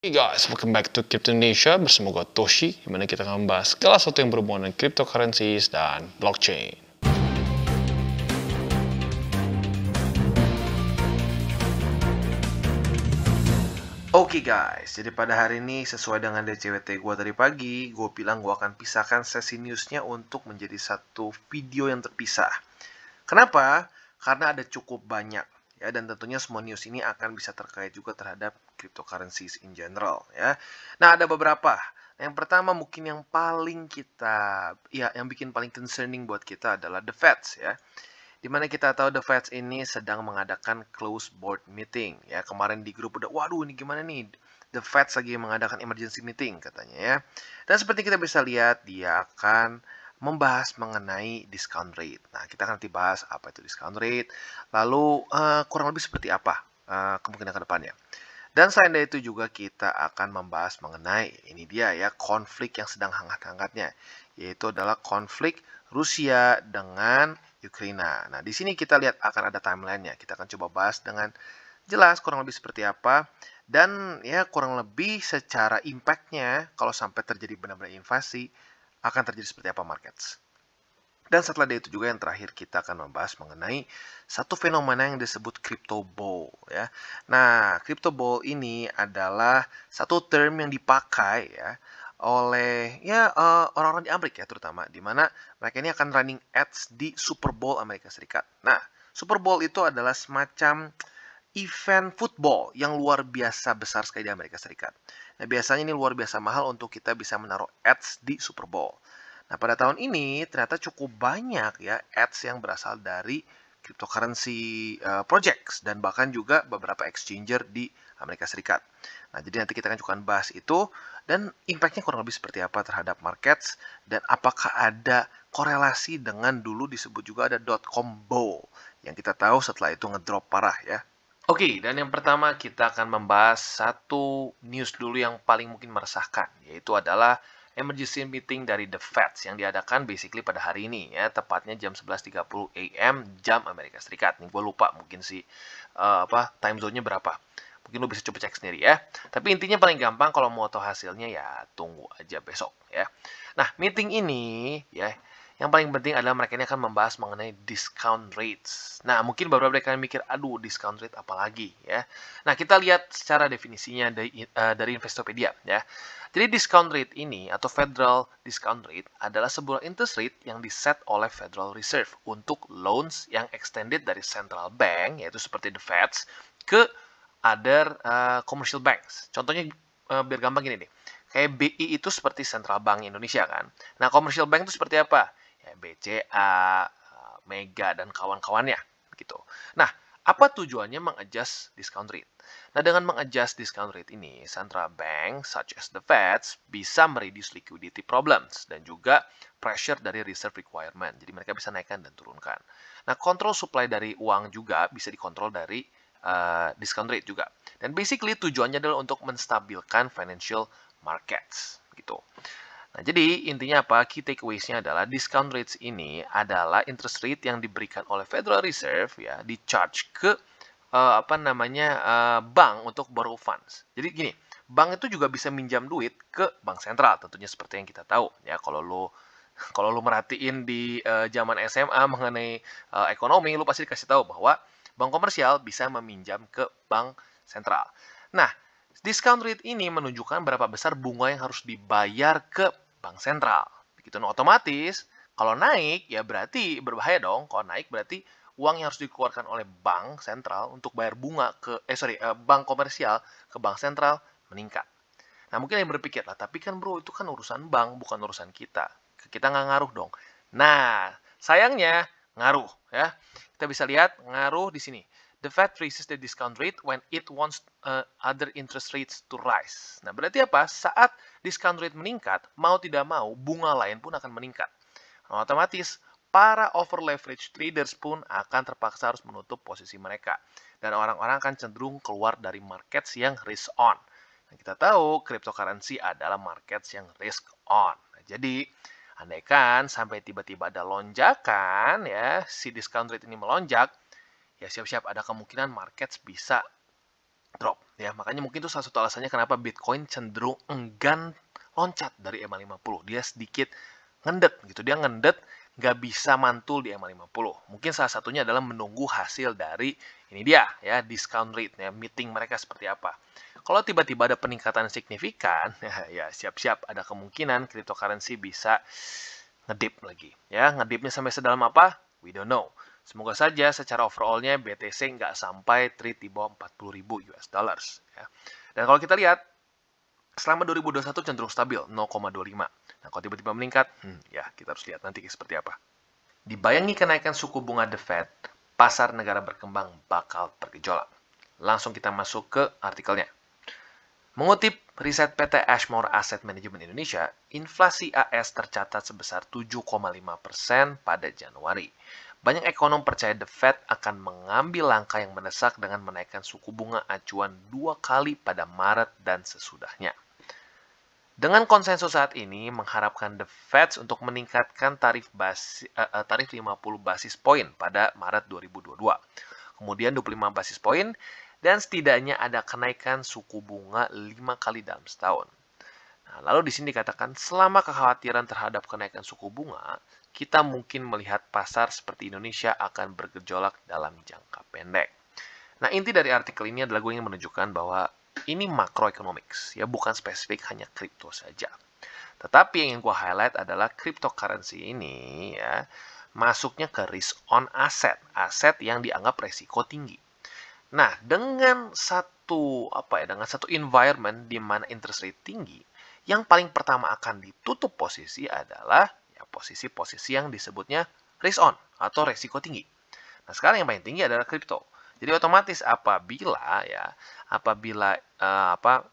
Hey guys, welcome back to Crypto Indonesia bersama gue Toshi, di mana kita akan membahas segala sesuatu yang berhubungan dengan cryptocurrencies dan blockchain. Oke guys, jadi pada hari ini sesuai dengan DCWT gue tadi pagi, gue bilang gue akan pisahkan sesi newsnya untuk menjadi satu video yang terpisah. Kenapa? Karena ada cukup banyak ya, dan tentunya semua news ini akan bisa terkait juga terhadap cryptocurrencies in general ya. Nah, ada beberapa. Yang pertama mungkin yang paling yang bikin paling concerning buat kita adalah the Feds ya. Dimana kita tahu The Feds ini sedang mengadakan close board meeting ya. Kemarin di grup udah, waduh ini gimana nih, The Feds lagi mengadakan emergency meeting katanya ya. Dan seperti kita bisa lihat, dia akan membahas mengenai discount rate. Nah, kita akan nanti bahas apa itu discount rate, lalu kurang lebih seperti apa kemungkinan ke depannya. Dan selain dari itu juga kita akan membahas mengenai, ini dia ya, konflik yang sedang hangat-hangatnya, yaitu adalah konflik Rusia dengan Ukraina. Nah, di sini kita lihat akan ada timeline-nya. Kita akan coba bahas dengan jelas kurang lebih seperti apa. Dan ya kurang lebih secara impact-nya, kalau sampai terjadi benar-benar invasi, akan terjadi seperti apa markets. Dan setelah itu juga yang terakhir kita akan membahas mengenai satu fenomena yang disebut crypto bull ya. Nah, crypto bull ini adalah satu term yang dipakai ya oleh orang-orang di Amerika ya, terutama di mana mereka ini akan running ads di Super Bowl Amerika Serikat. Nah, Super Bowl itu adalah semacam event football yang luar biasa besar sekali di Amerika Serikat. Nah, biasanya ini luar biasa mahal untuk kita bisa menaruh ads di Super Bowl. Nah, pada tahun ini ternyata cukup banyak ya ads yang berasal dari cryptocurrency projects dan bahkan juga beberapa exchanger di Amerika Serikat. Nah, jadi nanti kita akan bahas itu dan impact-nya kurang lebih seperti apa terhadap markets dan apakah ada korelasi dengan dulu disebut juga ada .com bull yang kita tahu setelah itu ngedrop parah ya. Oke, dan yang pertama kita akan membahas satu news dulu yang paling mungkin meresahkan, yaitu adalah emergency meeting dari The Feds yang diadakan basically pada hari ini ya, tepatnya jam 11.30 AM jam Amerika Serikat. Nih gue lupa mungkin sih time zone-nya berapa. Mungkin lo bisa coba cek sendiri ya. Tapi intinya paling gampang kalau mau tahu hasilnya ya tunggu aja besok ya. Nah, meeting ini ya yang paling penting adalah mereka ini akan membahas mengenai discount rates. Nah, mungkin beberapa dari kalian mikir, aduh discount rate apa lagi ya. Nah, kita lihat secara definisinya dari Investopedia ya. Jadi discount rate ini atau Federal Discount Rate adalah sebuah interest rate yang diset oleh Federal Reserve untuk loans yang extended dari central bank, yaitu seperti the Feds, ke other commercial banks. Contohnya biar gampang gini nih. Kayak BI itu seperti Central Bank Indonesia kan. Nah, commercial bank itu seperti apa? Ya, BCA, Mega, dan kawan-kawannya gitu. Nah, apa tujuannya mengadjust discount rate? Nah, dengan mengadjust discount rate ini, central bank such as the Feds bisa mereduce liquidity problems dan juga pressure dari reserve requirement. Jadi mereka bisa naikkan dan turunkan. Nah, kontrol supply dari uang juga bisa dikontrol dari discount rate juga. Dan basically tujuannya adalah untuk menstabilkan financial markets gitu. Nah, jadi intinya apa? Key takeaways-nya adalah discount rates ini adalah interest rate yang diberikan oleh Federal Reserve ya, di charge ke bank untuk borrow funds. Jadi gini, bank itu juga bisa minjam duit ke bank sentral, tentunya seperti yang kita tahu ya. Kalau lu merhatiin di zaman SMA mengenai ekonomi, lu pasti dikasih tahu bahwa bank komersial bisa meminjam ke bank sentral. Nah, discount rate ini menunjukkan berapa besar bunga yang harus dibayar ke bank sentral. Begitu, nah, otomatis kalau naik ya berarti berbahaya dong. Kalau naik berarti uang yang harus dikeluarkan oleh bank sentral untuk bayar bunga ke bank komersial ke bank sentral meningkat. Nah, mungkin yang berpikir lah, tapi kan bro itu kan urusan bank bukan urusan kita. Kita nggak ngaruh dong. Nah, sayangnya ngaruh ya. Kita bisa lihat ngaruh di sini. The Fed raises the discount rate when it wants other interest rates to rise. Nah, berarti apa? Saat discount rate meningkat, mau tidak mau, bunga lain pun akan meningkat. Nah, otomatis, para over leverage traders pun akan terpaksa harus menutup posisi mereka. Dan orang-orang akan cenderung keluar dari markets yang risk on. Nah, kita tahu, cryptocurrency adalah markets yang risk on. Nah, jadi, andaikan sampai tiba-tiba ada lonjakan, ya, si discount rate ini melonjak, ya siap-siap ada kemungkinan markets bisa drop. Ya, makanya mungkin itu salah satu alasannya kenapa Bitcoin cenderung enggan loncat dari EMA50. Dia sedikit ngendet gitu. Dia ngendet, nggak bisa mantul di EMA50. Mungkin salah satunya adalah menunggu hasil dari ini dia ya, discount rate ya, meeting mereka seperti apa. Kalau tiba-tiba ada peningkatan signifikan, ya siap-siap ada kemungkinan cryptocurrency bisa ngedip lagi. Ya, ngedipnya sampai sedalam apa? We don't know. Semoga saja secara overallnya BTC nggak sampai trade di bawah 40.000 US dollars. Ya. Dan kalau kita lihat, selama 2021 cenderung stabil 0,25. Nah, kalau tiba-tiba meningkat, ya kita harus lihat nanti seperti apa. Dibayangi kenaikan suku bunga The Fed, pasar negara berkembang bakal tergejolak. Langsung kita masuk ke artikelnya. Mengutip riset PT Ashmore Asset Management Indonesia, inflasi AS tercatat sebesar 7,5% pada Januari. Banyak ekonom percaya The Fed akan mengambil langkah yang mendesak dengan menaikkan suku bunga acuan 2 kali pada Maret dan sesudahnya. Dengan konsensus saat ini mengharapkan The Fed untuk meningkatkan tarif 50 basis poin pada Maret 2022. Kemudian 25 basis poin dan setidaknya ada kenaikan suku bunga 5 kali dalam setahun. Nah, lalu di sini dikatakan selama kekhawatiran terhadap kenaikan suku bunga, kita mungkin melihat pasar seperti Indonesia akan bergejolak dalam jangka pendek. Nah, inti dari artikel ini adalah gue ingin menunjukkan bahwa ini macroeconomics, ya bukan spesifik hanya kripto saja. Tetapi yang ingin gue highlight adalah cryptocurrency ini ya masuknya ke risk on asset, aset yang dianggap resiko tinggi. Nah, dengan satu environment di mana interest rate tinggi, yang paling pertama akan ditutup posisi adalah ya posisi-posisi yang disebutnya risk on atau resiko tinggi. Nah, sekarang yang paling tinggi adalah kripto. Jadi otomatis apabila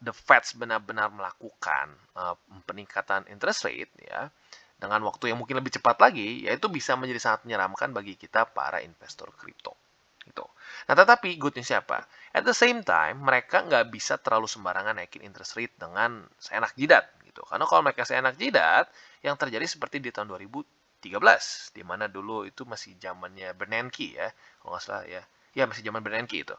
the Fed benar-benar melakukan peningkatan interest rate ya dengan waktu yang mungkin lebih cepat lagi, yaitu bisa menjadi sangat menyeramkan bagi kita para investor kripto. Gitu. Nah, tetapi good news-nya apa? At the same time, mereka nggak bisa terlalu sembarangan naikin interest rate dengan seenak jidat. Gitu. Karena kalau mereka seenak jidat, yang terjadi seperti di tahun 2013, di mana dulu itu masih zamannya Bernanke ya, kalau nggak salah ya. Ya, masih zaman Bernanke itu.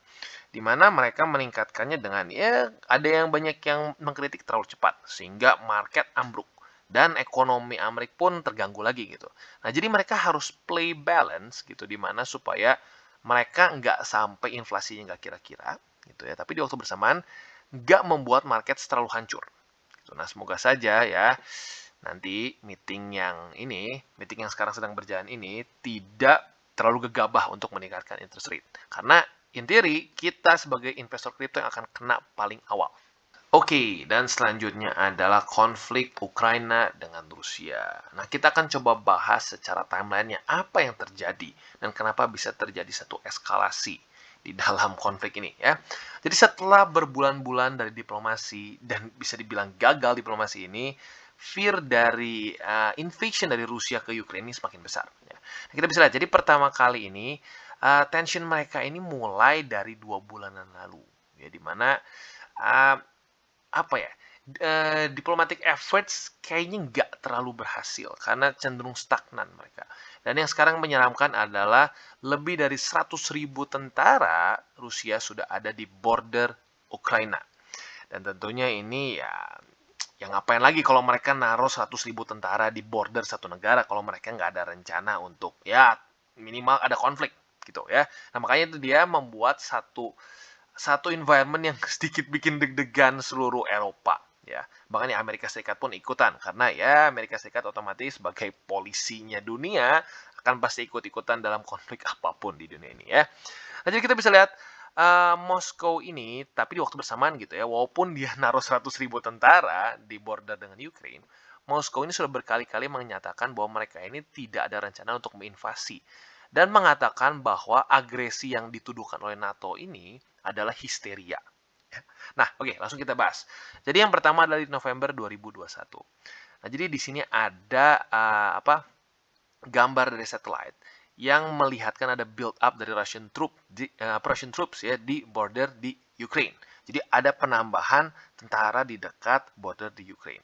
Di mana mereka meningkatkannya dengan, ya ada yang banyak yang mengkritik terlalu cepat, sehingga market ambruk. Dan ekonomi Amerika pun terganggu lagi gitu. Nah, jadi mereka harus play balance gitu, di mana supaya mereka nggak sampai inflasinya nggak kira-kira gitu ya, tapi di waktu bersamaan nggak membuat market terlalu hancur gitu. Nah, semoga saja ya nanti meeting yang sekarang sedang berjalan ini tidak terlalu gegabah untuk meningkatkan interest rate, karena in theory kita sebagai investor kripto yang akan kena paling awal. Oke, dan selanjutnya adalah konflik Ukraina dengan Rusia. Nah, kita akan coba bahas secara timeline-nya apa yang terjadi dan kenapa bisa terjadi satu eskalasi di dalam konflik ini ya. Jadi setelah berbulan-bulan dari diplomasi dan bisa dibilang gagal diplomasi ini, fear dari invasion dari Rusia ke Ukraina ini semakin besar. Ya. Nah, kita bisa lihat, jadi pertama kali ini tension mereka ini mulai dari 2 bulanan lalu, ya, di mana diplomatic efforts kayaknya nggak terlalu berhasil karena cenderung stagnan mereka. Dan yang sekarang menyeramkan adalah lebih dari 100.000 tentara Rusia sudah ada di border Ukraina. Dan tentunya ini ya ngapain lagi kalau mereka naruh 100.000 tentara di border satu negara kalau mereka nggak ada rencana untuk ya minimal ada konflik gitu ya. Nah, makanya itu dia membuat satu environment yang sedikit bikin deg-degan seluruh Eropa ya. Bahkan Amerika Serikat pun ikutan karena ya Amerika Serikat otomatis sebagai polisinya dunia akan pasti ikut-ikutan dalam konflik apapun di dunia ini ya. Nah, jadi kita bisa lihat Moskow ini, tapi di waktu bersamaan gitu ya, walaupun dia naruh 100.000 tentara di border dengan Ukraine, Moskow ini sudah berkali-kali menyatakan bahwa mereka ini tidak ada rencana untuk menginvasi dan mengatakan bahwa agresi yang dituduhkan oleh NATO ini adalah histeria. Nah, oke, langsung kita bahas. Jadi yang pertama adalah di November 2021. Nah, jadi di sini ada gambar dari satelit yang melihatkan ada build up dari Russian troops ya di border di Ukraine. Jadi ada penambahan tentara di dekat border di Ukraine.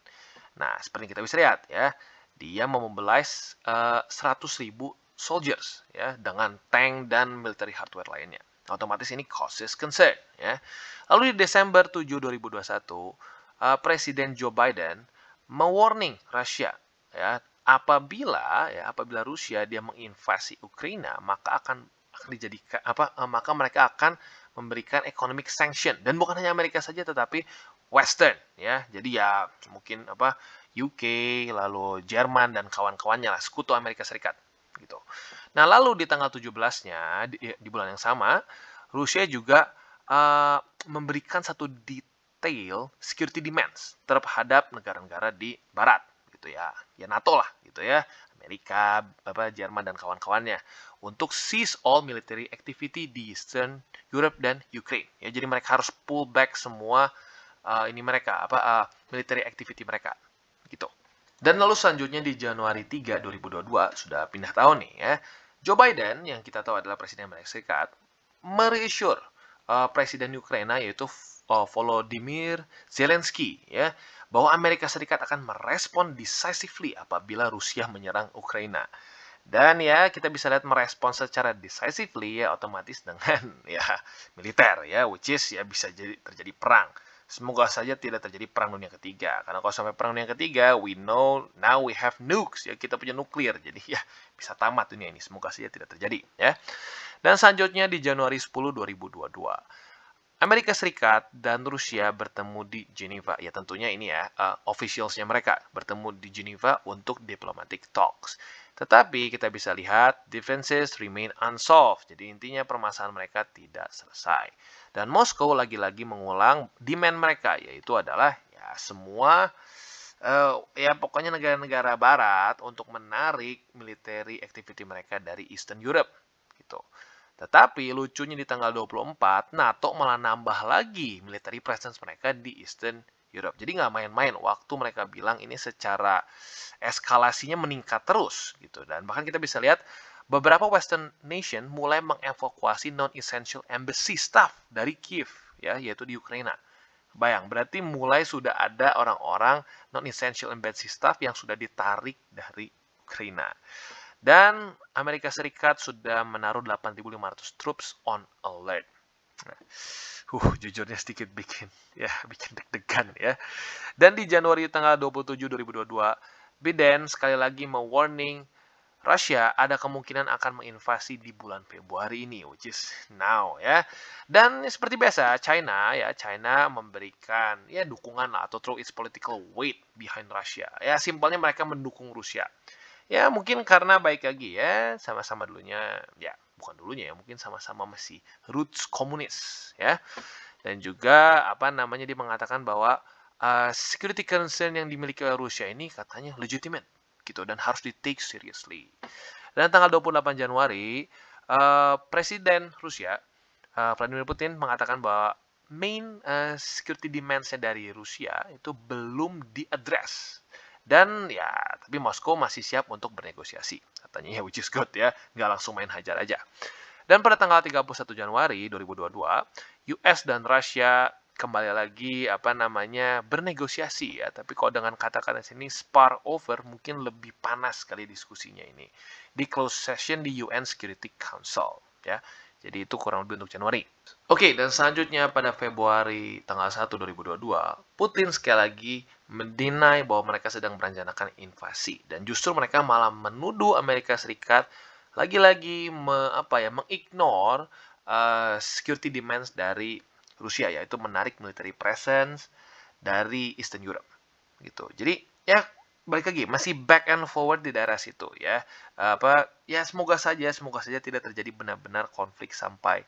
Nah, seperti yang kita bisa lihat ya, dia memobilize 100.000 soldiers ya dengan tank dan military hardware lainnya. Otomatis ini causes concern, ya. Lalu di Desember 7, 2021, Presiden Joe Biden mewarning Rusia, ya, apabila Rusia dia menginvasi Ukraina, maka akan dijadikan maka mereka akan memberikan economic sanction, dan bukan hanya Amerika saja tetapi Western, ya. Jadi ya mungkin UK, lalu Jerman dan kawan-kawannya lah, sekutu Amerika Serikat gitu. Nah, lalu di tanggal 17-nya di bulan yang sama, Rusia juga memberikan satu detail security demands terhadap negara-negara di barat gitu ya. Ya NATO lah gitu ya. Amerika, Jerman dan kawan-kawannya untuk cease all military activity di Eastern Europe dan Ukraine. Ya, jadi mereka harus pull back semua military activity mereka gitu. Dan lalu selanjutnya di Januari 3, 2022, sudah pindah tahun nih ya, Joe Biden yang kita tahu adalah Presiden Amerika Serikat, mereassure Presiden Ukraina yaitu Volodymyr Zelensky ya, bahwa Amerika Serikat akan merespon decisively apabila Rusia menyerang Ukraina. Dan ya kita bisa lihat merespon secara decisively ya otomatis dengan ya militer ya, which is ya bisa jadi terjadi perang. Semoga saja tidak terjadi perang dunia ketiga. Karena kalau sampai perang dunia ketiga, we know now we have nukes. Ya, kita punya nuklir. Jadi ya bisa tamat dunia ini. Semoga saja tidak terjadi. Ya. Dan selanjutnya di Januari 10, 2022. Amerika Serikat dan Rusia bertemu di Geneva. Ya tentunya ini ya officialsnya mereka bertemu di Geneva untuk diplomatic talks. Tetapi kita bisa lihat differences remain unsolved. Jadi intinya permasalahan mereka tidak selesai. Dan Moskow lagi-lagi mengulang demand mereka, yaitu adalah ya semua ya pokoknya negara-negara barat untuk menarik military activity mereka dari Eastern Europe gitu. Tetapi lucunya di tanggal 24, NATO malah nambah lagi military presence mereka di Eastern Europe. Jadi nggak main-main waktu mereka bilang ini secara eskalasinya meningkat terus gitu. Dan bahkan kita bisa lihat beberapa Western nation mulai mengevakuasi non-essential embassy staff dari Kiev, ya, yaitu di Ukraina. Bayang, berarti mulai sudah ada orang-orang non-essential embassy staff yang sudah ditarik dari Ukraina. Dan Amerika Serikat sudah menaruh 8.500 troops on alert. Jujurnya sedikit bikin deg-degan ya. Dan di Januari tanggal 27 2022, Biden sekali lagi mewarning Rusia ada kemungkinan akan menginvasi di bulan Februari ini, which is now ya. Dan seperti biasa, China memberikan ya dukungan lah atau throw its political weight behind Russia. Ya simpelnya mereka mendukung Rusia. Ya mungkin karena baik lagi ya sama-sama dulunya ya bukan dulunya ya mungkin sama-sama masih roots komunis ya. Dan juga dia mengatakan bahwa security concern yang dimiliki oleh Rusia ini katanya legitimate gitu dan harus di take seriously. Dan tanggal 28 Januari Presiden Rusia Vladimir Putin mengatakan bahwa main security demands-nya dari Rusia itu belum diadres. Dan ya tapi Moskow masih siap untuk bernegosiasi katanya ya, which is good ya, nggak langsung main hajar aja. Dan pada tanggal 31 Januari 2022 US dan Rusia kembali lagi bernegosiasi ya, tapi kalau dengan kata-kata sini spar over mungkin lebih panas sekali diskusinya ini di closed session di UN Security Council ya. Jadi itu kurang lebih untuk Januari. Oke, dan selanjutnya pada Februari tanggal 1 2022, Putin sekali lagi mendinai bahwa mereka sedang merencanakan invasi dan justru mereka malah menuduh Amerika Serikat lagi-lagi mengignore security demands dari Rusia, yaitu menarik military presence dari Eastern Europe gitu. Jadi ya balik lagi masih back and forward di daerah situ ya. Semoga saja tidak terjadi benar-benar konflik sampai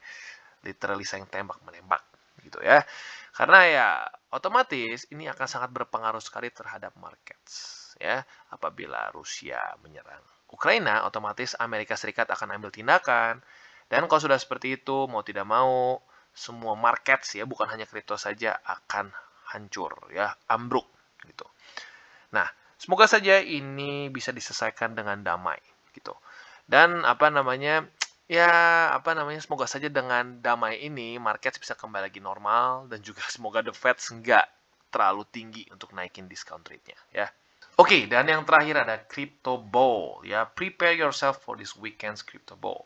literally saling tembak menembak gitu ya. Karena ya otomatis ini akan sangat berpengaruh sekali terhadap markets ya. Apabila Rusia menyerang Ukraina, otomatis Amerika Serikat akan ambil tindakan. Dan kalau sudah seperti itu, mau tidak mau semua markets ya, bukan hanya kripto saja akan hancur ya, ambruk gitu. Nah, semoga saja ini bisa diselesaikan dengan damai gitu. Dan semoga saja dengan damai ini market bisa kembali lagi normal dan juga semoga the Fed nggak terlalu tinggi untuk naikin discount rate-nya ya. Oke, dan yang terakhir ada Crypto Ball ya. Prepare yourself for this weekend's Crypto Ball.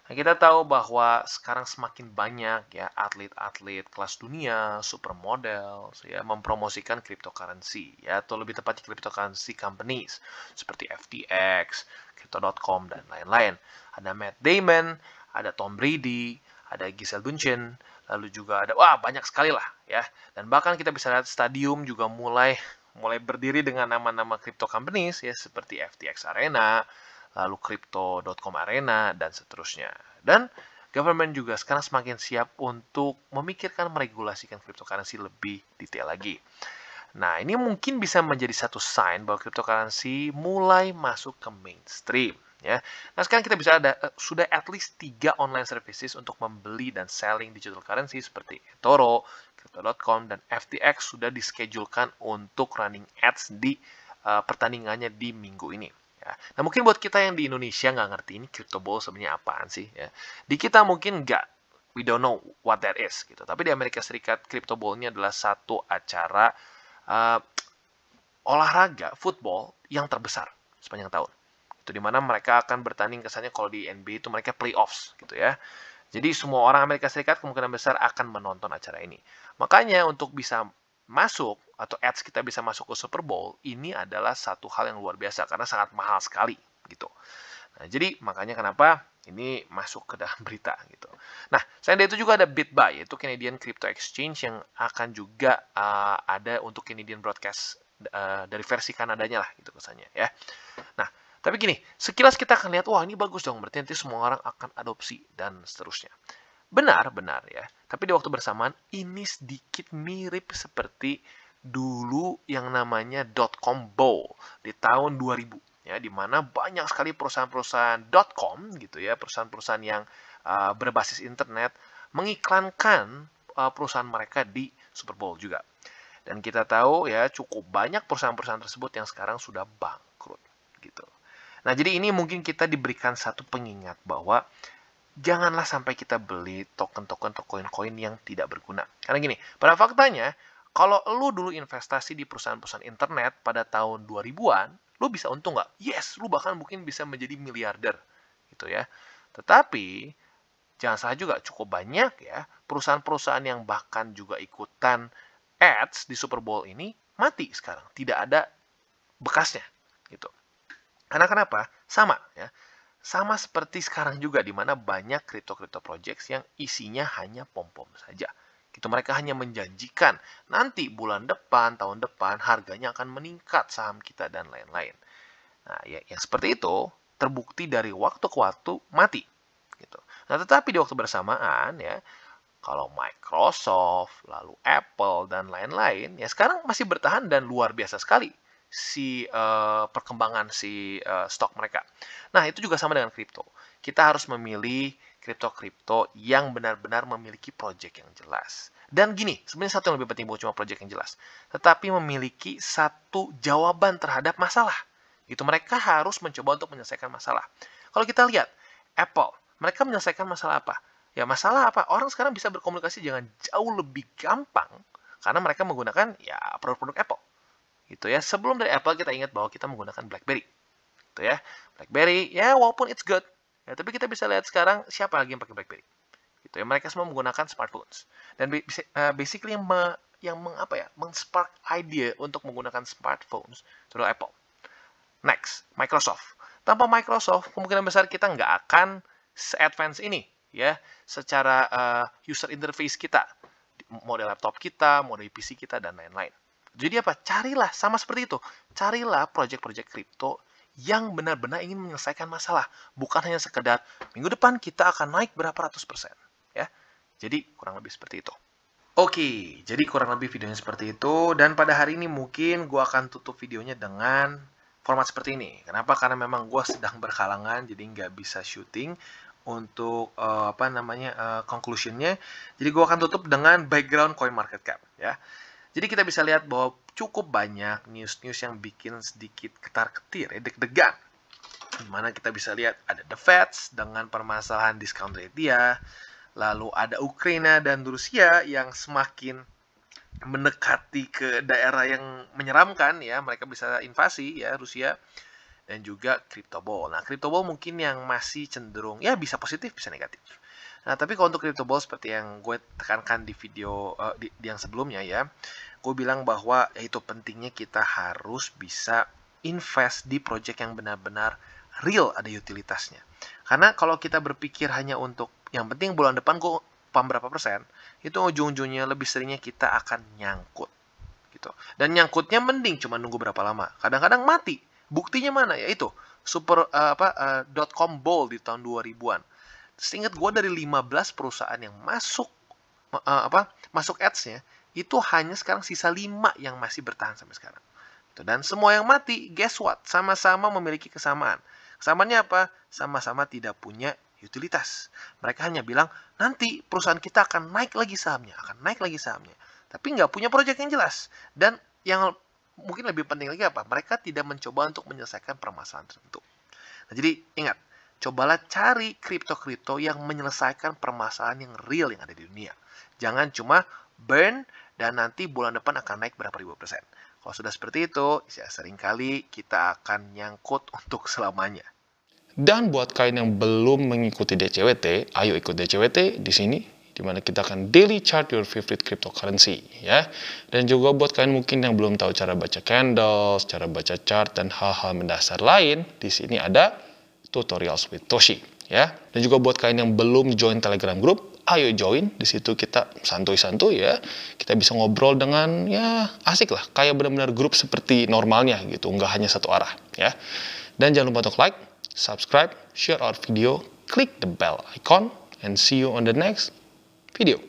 Nah, kita tahu bahwa sekarang semakin banyak ya atlet-atlet kelas dunia, supermodel, ya mempromosikan cryptocurrency ya, atau lebih tepatnya cryptocurrency companies seperti FTX, Crypto.com dan lain-lain. Ada Matt Damon, ada Tom Brady, ada Giselle Bündchen, lalu juga ada banyak sekali lah ya. Dan bahkan kita bisa lihat stadium juga mulai berdiri dengan nama-nama crypto companies ya, seperti FTX Arena, lalu Crypto.com Arena, dan seterusnya. Dan government juga sekarang semakin siap untuk memikirkan meregulasikan cryptocurrency lebih detail lagi. Nah, ini mungkin bisa menjadi satu sign bahwa cryptocurrency mulai masuk ke mainstream. Ya. Nah, sekarang kita bisa sudah at least 3 online services untuk membeli dan selling digital currency seperti eToro, Crypto.com, dan FTX sudah dischedulkan untuk running ads di pertandingannya di minggu ini. Ya. Nah, mungkin buat kita yang di Indonesia nggak ngerti ini crypto ball sebenarnya apaan sih. Ya. Di kita mungkin nggak, we don't know what that is. Gitu. Tapi di Amerika Serikat, crypto ball ini adalah satu acara olahraga football yang terbesar sepanjang tahun. Itu dimana mereka akan bertanding, kesannya kalau di NBA itu mereka playoffs gitu ya. Jadi semua orang Amerika Serikat kemungkinan besar akan menonton acara ini. Makanya untuk bisa masuk atau ads kita bisa masuk ke Super Bowl ini adalah satu hal yang luar biasa karena sangat mahal sekali gitu. Nah, jadi makanya kenapa ini masuk ke dalam berita gitu. Nah, selain dari itu juga ada BitBuy, yaitu Canadian Crypto Exchange yang akan juga ada untuk Canadian Broadcast dari versi Kanadanya lah gitu kesannya ya. Nah, tapi gini, sekilas kita akan lihat, wah ini bagus dong, berarti nanti semua orang akan adopsi dan seterusnya. Benar ya. Tapi di waktu bersamaan, ini sedikit mirip seperti dulu yang namanya .com bowl di tahun 2000. Ya, di mana banyak sekali perusahaan-perusahaan .com gitu ya, perusahaan-perusahaan yang berbasis internet mengiklankan perusahaan mereka di Super Bowl juga. Dan kita tahu ya cukup banyak perusahaan-perusahaan tersebut yang sekarang sudah bangkrut gitu. Nah, jadi ini mungkin kita diberikan satu pengingat bahwa janganlah sampai kita beli token-token atau koin-koin yang tidak berguna. Karena gini, pada faktanya, kalau lu dulu investasi di perusahaan-perusahaan internet pada tahun 2000-an, lu bisa untung nggak? Yes, lu bahkan mungkin bisa menjadi miliarder. Gitu ya. Tetapi, jangan salah juga, cukup banyak ya perusahaan-perusahaan yang bahkan juga ikutan ads di Super Bowl ini mati sekarang. Tidak ada bekasnya. Gitu. Karena kenapa? Sama ya. Sama seperti sekarang juga, di mana banyak crypto projects yang isinya hanya pom-pom saja. Gitu, mereka hanya menjanjikan nanti bulan depan, tahun depan, harganya akan meningkat saham kita dan lain-lain. Nah, ya, yang seperti itu terbukti dari waktu ke waktu mati. Gitu. Nah, tetapi di waktu bersamaan ya, kalau Microsoft, lalu Apple, dan lain-lain, ya sekarang masih bertahan dan luar biasa sekali si perkembangan si stok mereka. Nah, itu juga sama dengan kripto. Kita harus memilih kripto yang benar-benar memiliki project yang jelas. Dan gini, sebenarnya satu yang lebih penting bukan cuma project yang jelas, tetapi memiliki satu jawaban terhadap masalah. Itu mereka harus mencoba untuk menyelesaikan masalah. Kalau kita lihat Apple, mereka menyelesaikan masalah apa? Ya, masalah apa? Orang sekarang bisa berkomunikasi dengan jauh lebih gampang karena mereka menggunakan ya produk-produk Apple. Gitu ya. Sebelum dari Apple kita ingat bahwa kita menggunakan BlackBerry. Gitu ya. BlackBerry ya walaupun it's good, ya tapi kita bisa lihat sekarang siapa lagi yang pakai BlackBerry. Gitu ya. Mereka semua menggunakan smartphones. Dan basically yang men-spark idea untuk menggunakan smartphones itu adalah Apple. Next, Microsoft. Tanpa Microsoft, kemungkinan besar kita nggak akan se-advance ini ya secara user interface kita, model laptop kita, model PC kita dan lain-lain. Jadi apa? Carilah, sama seperti itu. Carilah project-project kripto yang benar-benar ingin menyelesaikan masalah. Bukan hanya sekedar, minggu depan kita akan naik berapa ratus %. Ya. Jadi, kurang lebih seperti itu. Oke, jadi kurang lebih videonya seperti itu. Dan pada hari ini mungkin gue akan tutup videonya dengan format seperti ini. Kenapa? Karena memang gue sedang berhalangan, jadi nggak bisa syuting untuk conclusionnya. Jadi gue akan tutup dengan background CoinMarketCap. Ya. Jadi kita bisa lihat bahwa cukup banyak news-news yang bikin sedikit ketar-ketir, deg-degan. Dimana kita bisa lihat ada The Fed dengan permasalahan discount rate dia, lalu ada Ukraina dan Rusia yang semakin mendekati ke daerah yang menyeramkan ya, mereka bisa invasi ya Rusia. dan juga CryptoBall. Nah, CryptoBall mungkin yang masih cenderung ya bisa positif bisa negatif. Nah, tapi kalau untuk CryptoBall seperti yang gue tekankan di video di yang sebelumnya ya, gue bilang bahwa itu pentingnya kita harus bisa invest di project yang benar-benar real ada utilitasnya. Karena kalau kita berpikir hanya untuk yang penting bulan depan gue paham berapa persen, itu ujung-ujungnya lebih seringnya kita akan nyangkut gitu. Dan nyangkutnya mending cuma nunggu berapa lama. Kadang-kadang mati. Buktinya mana? Ya itu .com bull di tahun 2000-an. Seingat gue dari 15 perusahaan yang masuk masuk ads-nya, itu hanya sekarang sisa 5 yang masih bertahan sampai sekarang. Dan semua yang mati, guess what? Sama-sama memiliki kesamaan. Kesamaannya apa? Sama-sama tidak punya utilitas. Mereka hanya bilang, nanti perusahaan kita akan naik lagi sahamnya, Tapi nggak punya proyek yang jelas. Dan yang mungkin lebih penting lagi apa? Mereka tidak mencoba untuk menyelesaikan permasalahan tertentu. Nah, jadi ingat, cobalah cari kripto-kripto yang menyelesaikan permasalahan yang real yang ada di dunia. Jangan cuma burn dan nanti bulan depan akan naik berapa ribu persen. Kalau sudah seperti itu, ya seringkali kita akan nyangkut untuk selamanya. Dan buat kalian yang belum mengikuti DCWT, ayo ikut DCWT di sini, di mana kita akan daily chart your favorite cryptocurrency, ya. Dan juga buat kalian mungkin yang belum tahu cara baca candles, cara baca chart, dan hal-hal mendasar lain, di sini ada tutorials with Toshi, ya. Dan juga buat kalian yang belum join Telegram group, ayo join. Di situ kita santuy-santuy ya. Kita bisa ngobrol dengan ya asik lah, kayak benar-benar grup seperti normalnya gitu, nggak hanya satu arah, ya. Dan jangan lupa untuk like, subscribe, share our video, click the bell icon, and see you on the next video.